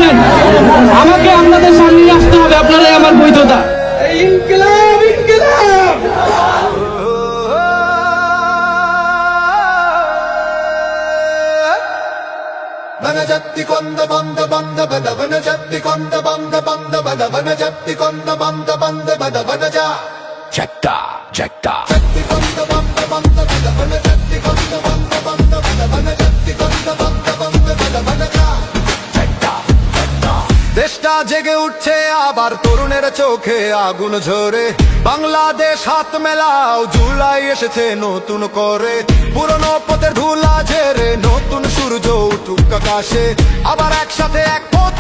শুনেন, আমাকে আপনাদের সামনে আসতে হবে, আপনারাই আমার বৈধতা। ইনকিলাব ইনকিলাব। Vanajatti konda banda banda bada vanajatti konda banda banda bada vanajatti konda banda banda bada vanaja Jetta jetta jatti konda banda banda bada vanajatti konda banda banda bada vanajatti konda banda banda bada vanaja Jetta jetta দেশটা জেগে উঠছে আবার তরুণের চোখে আগুন ঝরে বাংলাদেশ হাত মেলাও জুলাই এসেছে নতুন করে পুরনো পথের ধুলা ঝেড়ে নতুন সূর্য উঠুক আকাশে আবার একসাথে এক পথ